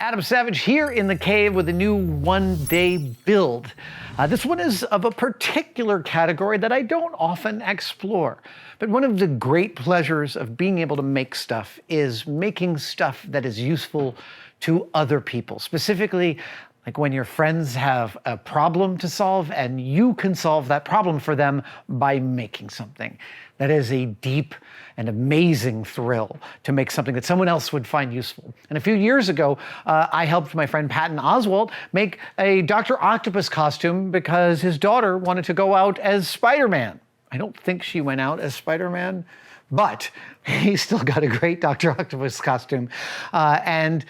Adam Savage here in the cave with a new one-day build. This one is of a particular category that I don't often explore. But one of the great pleasures of being able to make stuff is making stuff that is useful to other people. Specifically, like when your friends have a problem to solve and you can solve that problem for them by making something. That is a deep and amazing thrill to make something that someone else would find useful. And a few years ago, I helped my friend Patton Oswalt make a Dr. Octopus costume because his daughter wanted to go out as Spider-Man. I don't think she went out as Spider-Man, but he still got a great Dr. Octopus costume. And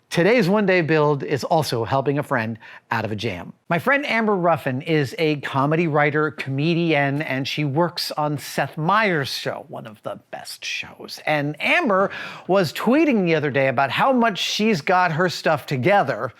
today's one-day build is also helping a friend out of a jam. My friend Amber Ruffin is a comedy writer, comedian, and she works on Seth Meyers' show, one of the best shows. And Amber was tweeting the other day about how much she's got her stuff together.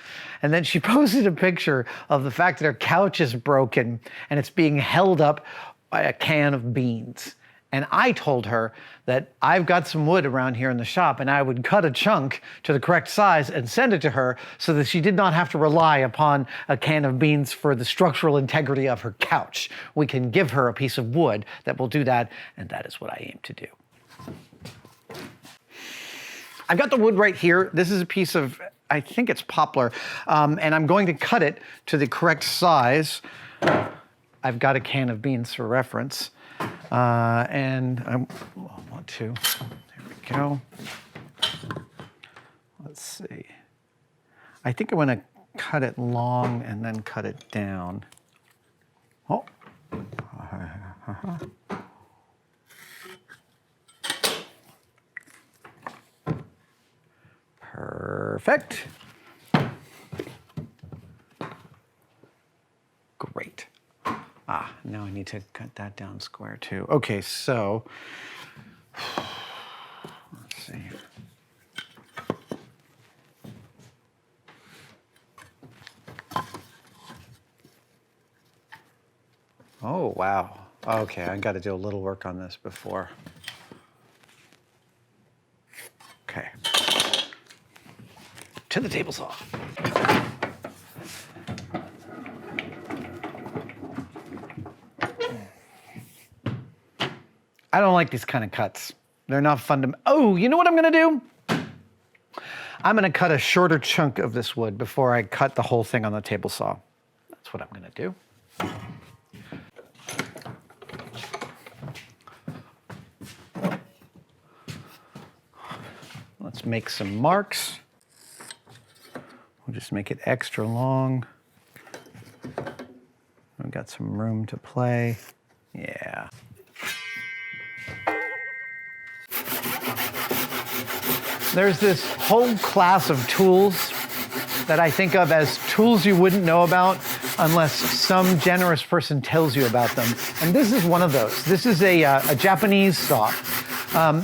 And then she posted a picture of the fact that her couch is broken and it's being held up by a can of beans. And I told her that I've got some wood around here in the shop and I would cut a chunk to the correct size and send it to her so that she did not have to rely upon a can of beans for the structural integrity of her couch. We can give her a piece of wood that will do that, and that is what I aim to do. I've got the wood right here. This is a piece of, I think it's poplar, and I'm going to cut it to the correct size. I've got a can of beans for reference. And I want to, there we go. Let's see. I think I want to cut it long and then cut it down. Oh. Perfect. Great. Now I need to cut that down square too. Okay, so, let's see. Oh, wow. Okay, I got to do a little work on this before. Okay. To the table saw. I don't like these kind of cuts. They're not fun to... Oh, you know what I'm gonna do? I'm gonna cut a shorter chunk of this wood before I cut the whole thing on the table saw. That's what I'm gonna do. Let's make some marks. We'll just make it extra long. We've got some room to play. Yeah. There's this whole class of tools that I think of as tools you wouldn't know about unless some generous person tells you about them. And this is one of those. This is a Japanese saw.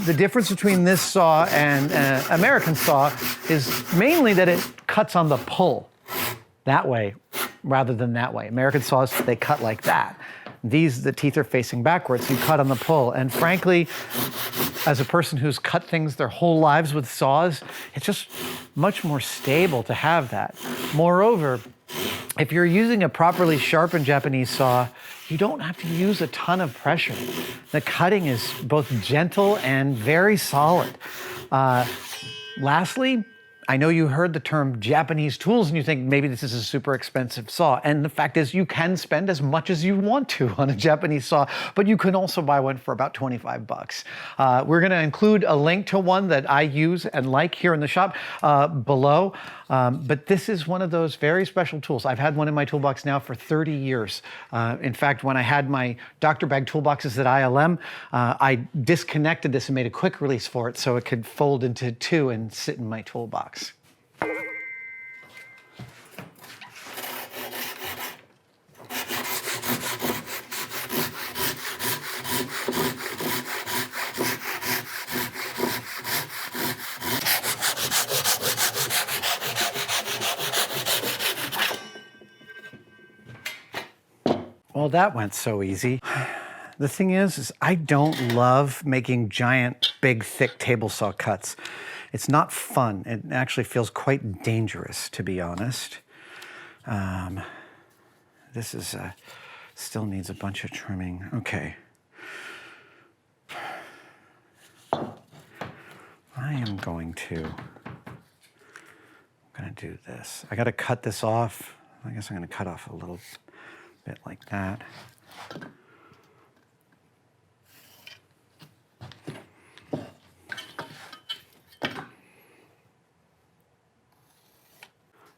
The difference between this saw and an American saw is mainly that it cuts on the pull that way rather than that way. American saws, they cut like that. These, the teeth are facing backwards, you cut on the pull. And frankly, as a person who's cut things their whole lives with saws, it's just much more stable to have that. Moreover, if you're using a properly sharpened Japanese saw, you don't have to use a ton of pressure. The cutting is both gentle and very solid. Lastly, I know you heard the term Japanese tools and you think maybe this is a super expensive saw. And the fact is you can spend as much as you want to on a Japanese saw, but you can also buy one for about 25 bucks. We're gonna include a link to one that I use and like here in the shop below. But this is one of those very special tools. I've had one in my toolbox now for 30 years. In fact, when I had my Dr. Bag toolboxes at ILM, I disconnected this and made a quick release for it so it could fold into two and sit in my toolbox. Well, that went so easy. The thing is I don't love making giant, big, thick table saw cuts. It's not fun. It actually feels quite dangerous, to be honest. This is still needs a bunch of trimming. Okay. I'm going to do this. I got to cut this off. I guess I'm going to cut off a little bit like that.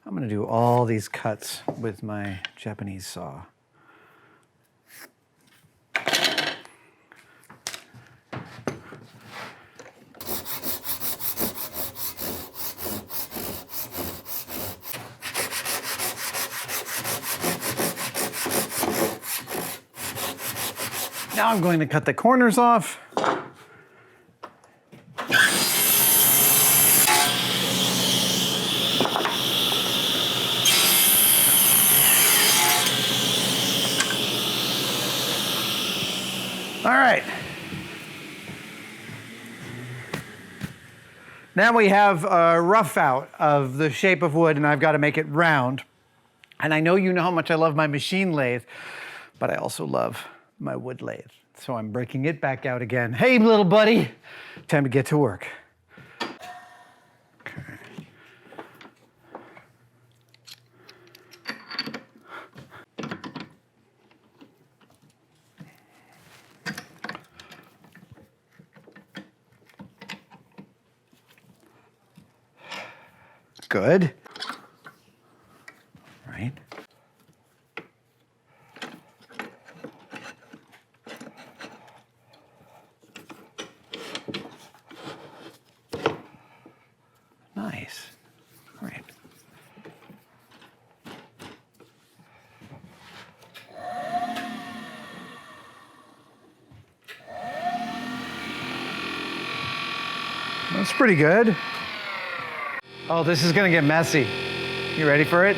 I'm going to do all these cuts with my Japanese saw. Now I'm going to cut the corners off. All right. Now we have a rough out of the shape of wood, and I've got to make it round. And I know you know how much I love my machine lathe, but I also love my wood lathe. So I'm breaking it back out again. Hey, little buddy, time to get to work. Okay. Good. Right. Nice. Great. That's pretty good. Oh, this is gonna get messy. You ready for it?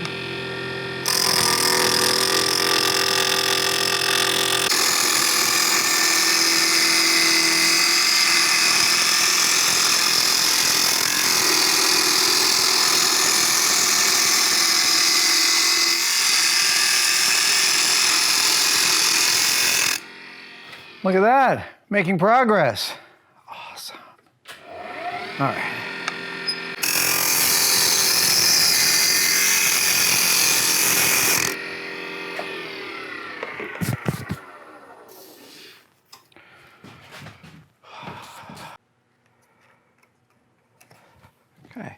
Look at that, making progress. Awesome. All right. Okay.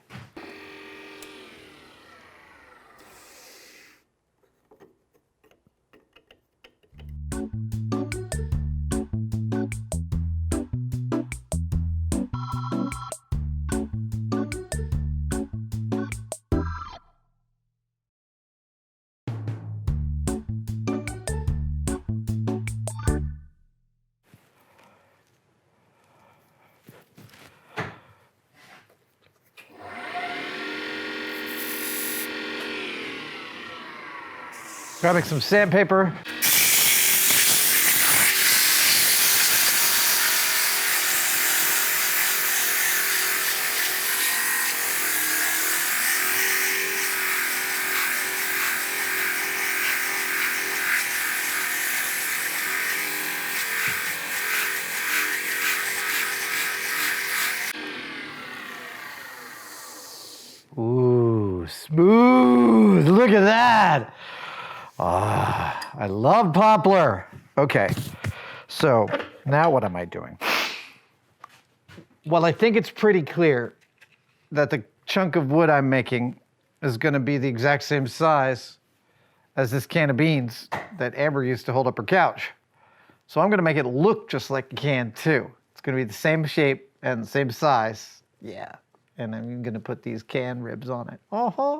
Grabbing some sandpaper. Ooh, smooth. Look at that. Ah, I love poplar. Okay, so now what am I doing? Well, I think it's pretty clear that the chunk of wood I'm making is going to be the exact same size as this can of beans that Amber used to hold up her couch. So I'm going to make it look just like a can too. It's going to be the same shape and the same size. Yeah, and I'm going to put these can ribs on it. Uh-huh.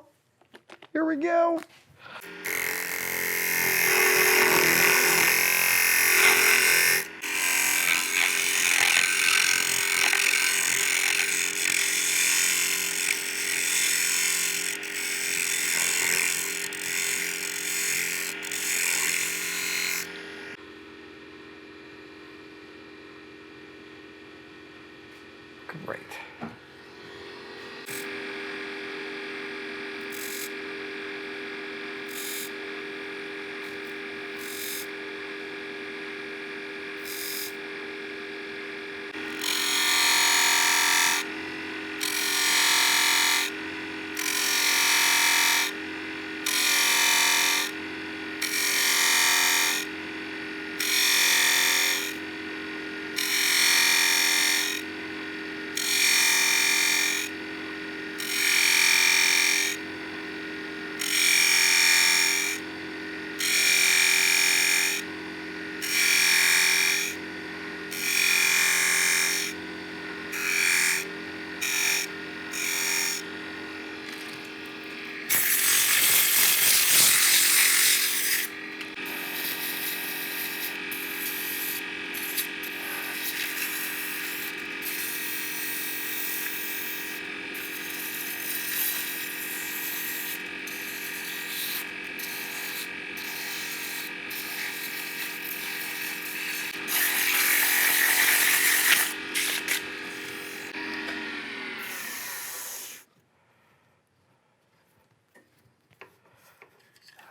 Here we go. Great.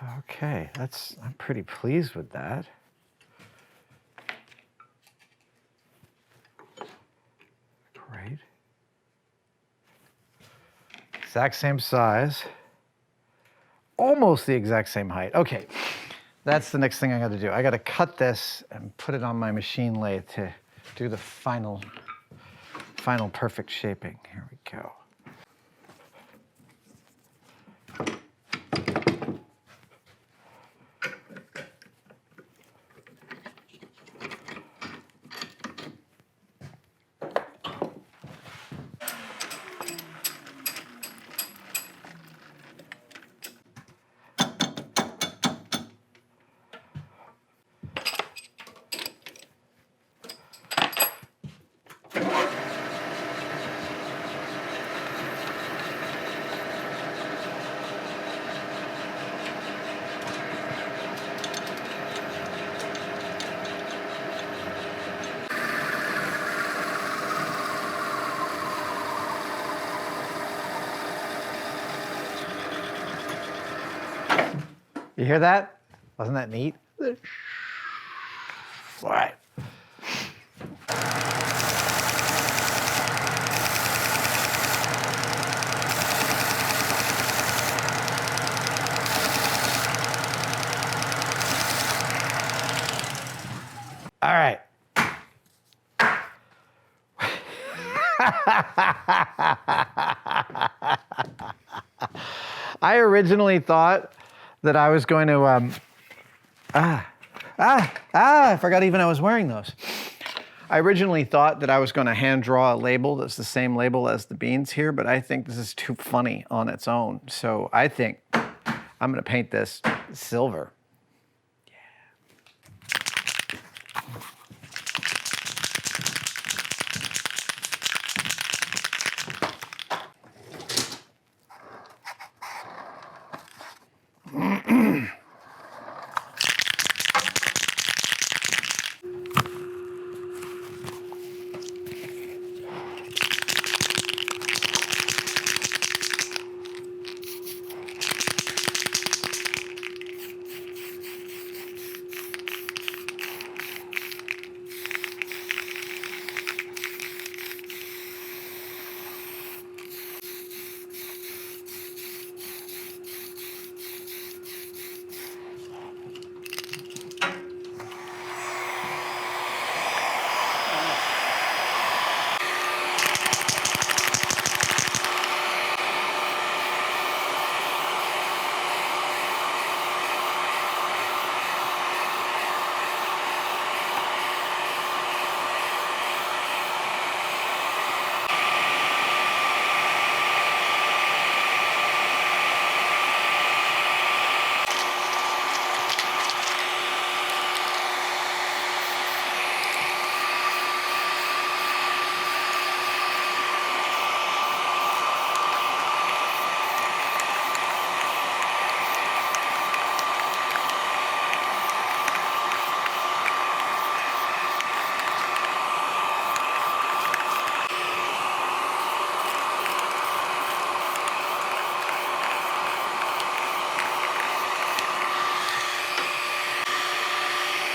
Okay, I'm pretty pleased with that. Great. Exact same size. Almost the exact same height. Okay, that's the next thing I got to do. I got to cut this and put it on my machine lathe to do the final perfect shaping. Here we go. You hear that? Wasn't that neat? All right. All right. I originally thought that I was going to, I forgot even I was wearing those. I originally thought that I was going to hand draw a label that's the same label as the beans here, but I think this is too funny on its own. So I think I'm going to paint this silver.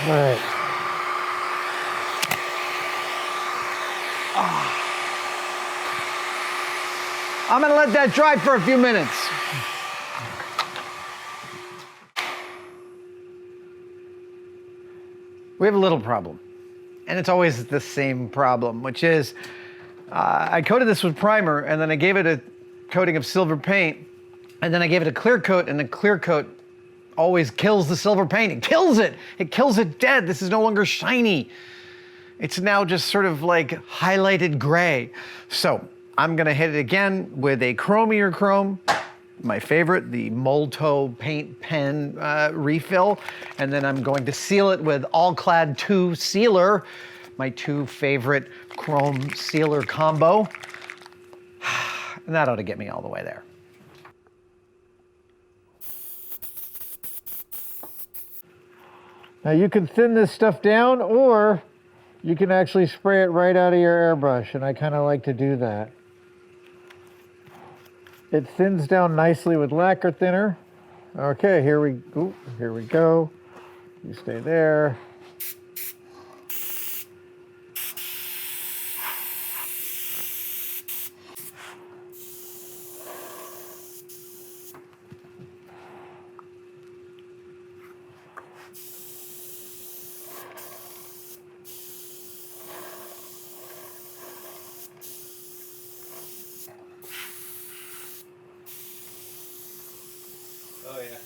All right. I'm going to let that dry for a few minutes. We have a little problem, and it's always the same problem, which is I coated this with primer, and then I gave it a coating of silver paint, and then I gave it a clear coat, and the clear coat always kills the silver paint. It kills it. It kills it dead. This is no longer shiny. It's now just sort of like highlighted gray. So I'm going to hit it again with a chromier chrome, my favorite, the Molto paint pen refill. And then I'm going to seal it with All-Clad 2 sealer, my two favorite chrome sealer combo. And that ought to get me all the way there. Now you can thin this stuff down, or you can actually spray it right out of your airbrush, and I kind of like to do that. It thins down nicely with lacquer thinner, Okay, here we go. You stay there. Oh yeah.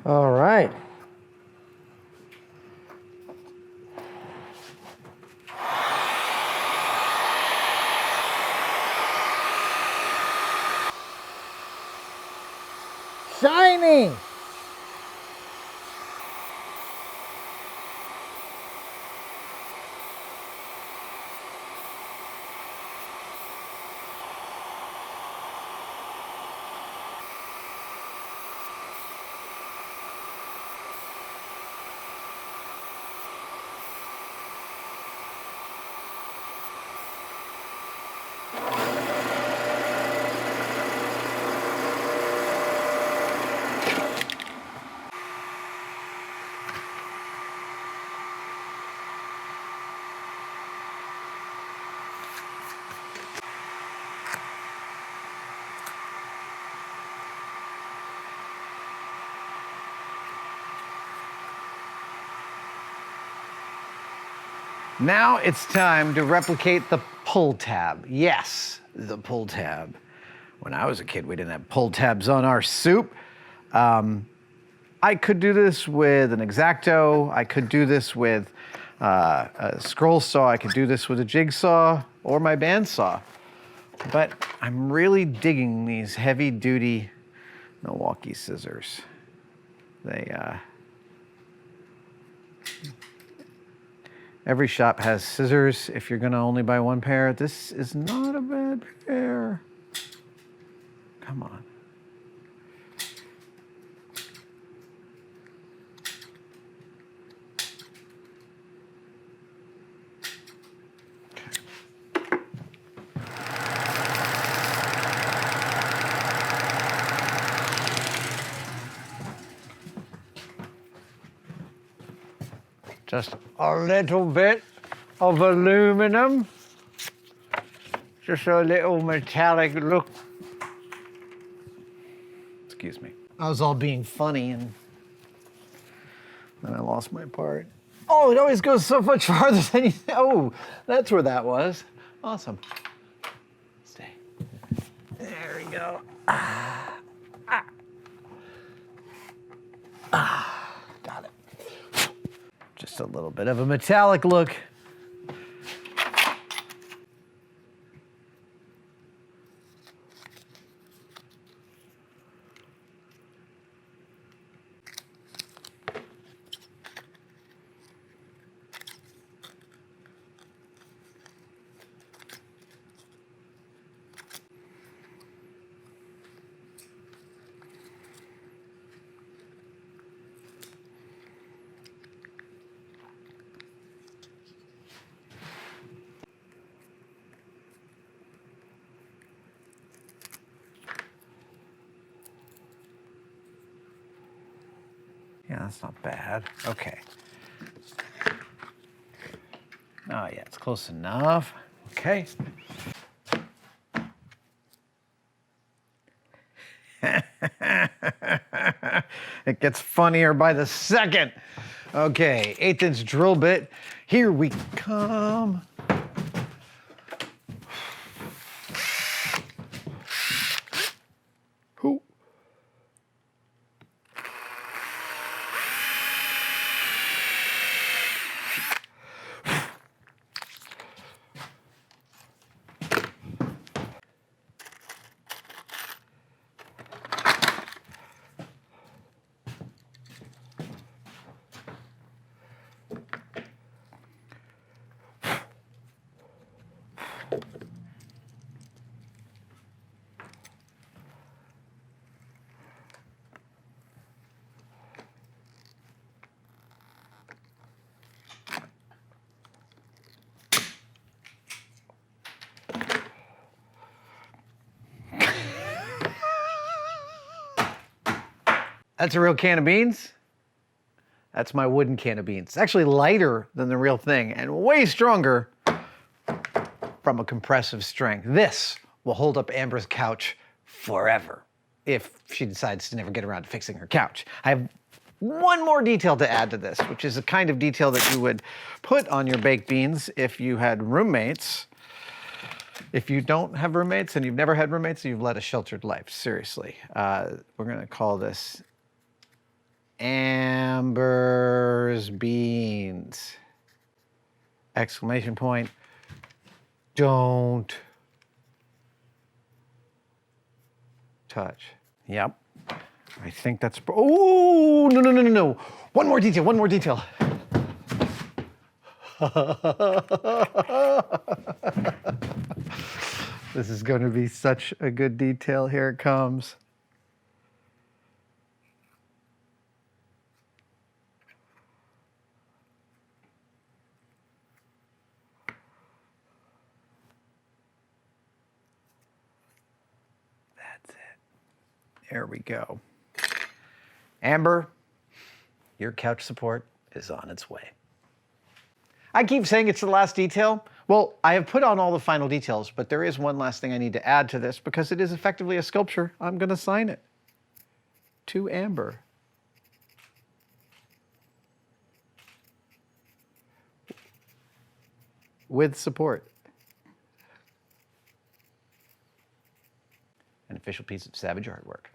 All right. Shining. Now it's time to replicate the pull tab. Yes, the pull tab. When I was a kid, we didn't have pull tabs on our soup. I could do this with an X-Acto. I could do this with a scroll saw. I could do this with a jigsaw or my bandsaw. But I'm really digging these heavy-duty Milwaukee scissors. Every shop has scissors if you're gonna only buy one pair. This is not a bad pair. Come on. Just a little bit of aluminum. Just a little metallic look. Excuse me. I was all being funny and then I lost my part. Oh, it always goes so much farther than you think. Oh, that's where that was. Awesome. Stay. There we go. Got it. Just a little bit of a metallic look. Yeah, that's not bad. Okay. Oh, yeah, it's close enough. Okay. It gets funnier by the second. Okay, 1/8" drill bit. Here we come. Ooh. That's a real can of beans? That's my wooden can of beans. It's actually lighter than the real thing and way stronger from a compressive strength. This will hold up Amber's couch forever if she decides to never get around to fixing her couch. I have one more detail to add to this, which is a kind of detail that you would put on your baked beans if you had roommates. If you don't have roommates and you've never had roommates, you've led a sheltered life, seriously. We're gonna call this Amber's beans. Exclamation point. Don't touch. Yep. I think that's, oh, no. One more detail. This is going to be such a good detail. Here it comes. That's it. There we go. Amber, your couch support is on its way. I keep saying it's the last detail. Well, I have put on all the final details, but there is one last thing I need to add to this because it is effectively a sculpture. I'm going to sign it to Amber. With support. An official piece of Savage artwork.